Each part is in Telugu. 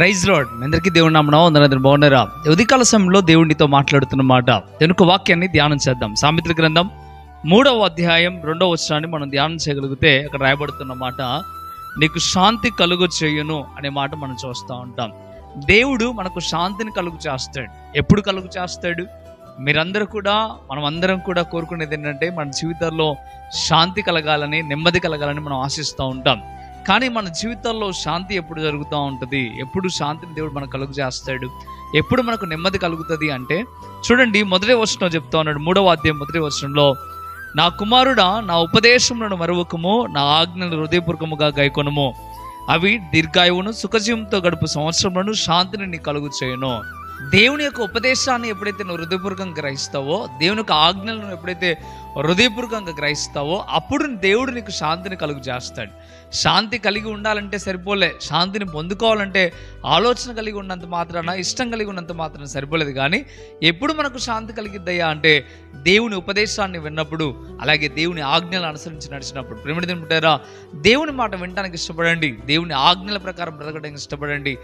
Praise lord. మీ అందరికీ దేవుని నామమున వందనాలు. బాగున్నారా? ఉదయకాల సమయంలో దేవునితో మాట్లాడుతున్న మాట వెనుక వాక్యాన్ని ధ్యానం చేద్దాం. సామెతల గ్రంథం 3వ అధ్యాయం 2వ వచనాన్ని మనం ధ్యానం చేయగలిగితే అక్కడ రాయబడుతున్న మాట, నీకు శాంతి కలుగు చేయును అనే మాట మనం చూస్తూ ఉంటాం. దేవుడు మనకు శాంతిని కలుగు చేస్తాడు. ఎప్పుడు కలుగు చేస్తాడు? మీరందరూ కూడా, మనం అందరం కూడా కోరుకునేది ఏంటంటే మన జీవితాల్లో శాంతి కలగాలని, నెమ్మది కలగాలని మనం ఆశిస్తూ ఉంటాం. కానీ మన జీవితాల్లో శాంతి ఎప్పుడు జరుగుతూ ఉంటుంది? ఎప్పుడు శాంతిని దేవుడు మనకు కలుగు చేస్తాడు? ఎప్పుడు మనకు నెమ్మది కలుగుతుంది అంటే, చూడండి, మొదటి వచనం చెప్తా ఉన్నాడు. 3వ అధ్యాయం మొదటి వచనంలో, నా కుమారుడా, నా ఉపదేశములను మరువకము, నా ఆజ్ఞలు హృదయపూర్వకముగా గైకొనుము, అవి దీర్ఘాయువును సుఖజీవంతో గడుపు సంవత్సరములను శాంతిని నీ కలుగు చేయను. దేవుని యొక్క ఉపదేశాన్ని ఎప్పుడైతే నువ్వు హృదయపూర్వకంగా గ్రహిస్తావో, దేవుని యొక్క ఆజ్ఞలను ఎప్పుడైతే హృదయపూర్వకంగా గ్రహిస్తావో, అప్పుడు దేవుడు నీకు శాంతిని కలుగు చేస్తాడు. శాంతి కలిగి ఉండాలంటే సరిపోలే, శాంతిని పొందుకోవాలంటే ఆలోచన కలిగి ఉన్నంత మాత్రాన, ఇష్టం కలిగి ఉన్నంత మాత్రాన సరిపోలేదు. కానీ ఎప్పుడు మనకు శాంతి కలిగిద్దయ్యా అంటే దేవుని ఉపదేశాన్ని విన్నప్పుడు, అలాగే దేవుని ఆజ్ఞలను అనుసరించి నడిచినప్పుడు. ప్రేమిడి తింటారా? దేవుని మాట వినడానికి ఇష్టపడండి, దేవుని ఆజ్ఞల ప్రకారం బ్రతకడానికి ఇష్టపడండి.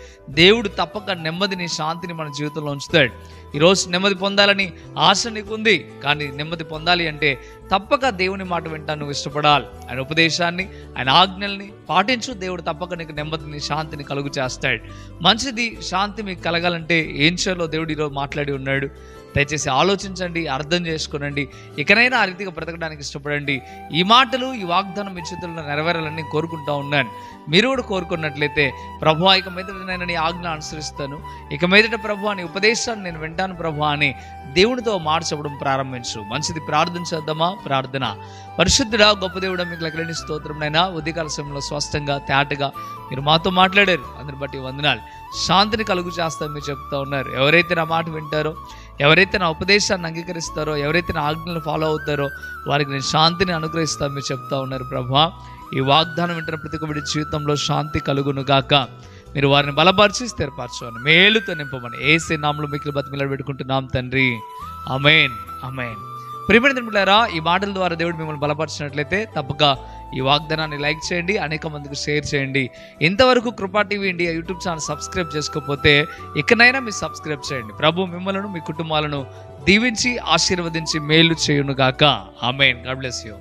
దేవుడు తప్పక నెమ్మదిని, శాంతిని మన జీవితంలో ఉంచుతాడు. ఈరోజు నెమ్మది పొందాలని ఆశ నీకుంది, కానీ నెమ్మది పొందాలి అంటే తప్పక దేవుని మాట వింటాను నువ్వు ఇష్టపడాలి. ఆయన ఉపదేశాన్ని, ఆయన ఆజ్ఞల్ని పాటించు. దేవుడు తప్పక నీకు నెమ్మదిని, శాంతిని కలుగు చేస్తాడు. మంచిది, శాంతి మీకు కలగాలంటే ఏం చేయాలో దేవుడు ఈరోజు మాట్లాడి ఉన్నాడు. దయచేసి ఆలోచించండి, అర్థం చేసుకోనండి. ఇకనైనా ఆ రీతిగా బ్రతకడానికి ఇష్టపడండి. ఈ మాటలు, ఈ వాగ్దానం మీ చేతుల్లో నెరవేరాలని కోరుకుంటా ఉన్నాను. మీరు కూడా కోరుకున్నట్లయితే, ప్రభువా, ఇక మీదట నేను నీ ఆజ్ఞ అనుసరిస్తాను, ఇక మీదట ప్రభువా నీ ఉపదేశాన్ని నేను వింటాను ప్రభువా అని దేవునితో మాట చెప్పడం ప్రారంభించు. మంచిది, ప్రార్థన చేద్దామా? ప్రార్థన. పరిశుద్ధుడా, గొప్ప దేవుడా, మీకు లెక్కలేని స్తోత్రం నైనా. ఉదయకాల సమయంలో స్పష్టంగా, తేటగా మీరు మాతో మాట్లాడారు. అందరిని బట్టి వందనాలు. శాంతిని కలుగు చేస్తామని మీరు చెప్తా ఉన్నారు. ఎవరైతే నా మాట వింటారో, ఎవరైతే నా ఉపదేశాన్ని అంగీకరిస్తారో, ఎవరైతే నా ఆజ్ఞలను ఫాలో అవుతారో, వారికి నేను శాంతిని అనుగ్రహిస్తాను మీరు చెప్తా ఉన్నారు. ప్రభువా, ఈ వాగ్దానం వింటున్న ప్రతి ఒక్కరి జీవితంలో శాంతి కలుగును గాక. మీరు వారిని బలపరిచి స్థిరపరచమని, మేలుతో నింపమని యేసు నామములో మిక్కిలి బతిమిలాడి పెట్టుకుంటున్నాం తండ్రి. ఆమేన్, ఆమేన్. ప్రియమైన మిత్రులారా, ఈ మాటల ద్వారా దేవుడు మిమ్మల్ని బలపరిచినట్లయితే తప్పక ఈ వాగ్దానాన్ని లైక్ చేయండి, అనేక మందికి షేర్ చేయండి. ఇంతవరకు కృపా TV India YouTube channel subscribe చేసుకోకపోతే ఇకనైనా మీరు సబ్స్క్రైబ్ చేయండి. ప్రభు మిమ్మల్ని, మీ కుటుంబాలను దీవించి ఆశీర్వదించి మేలు చేయును గాక. ఆమేన్. God bless you.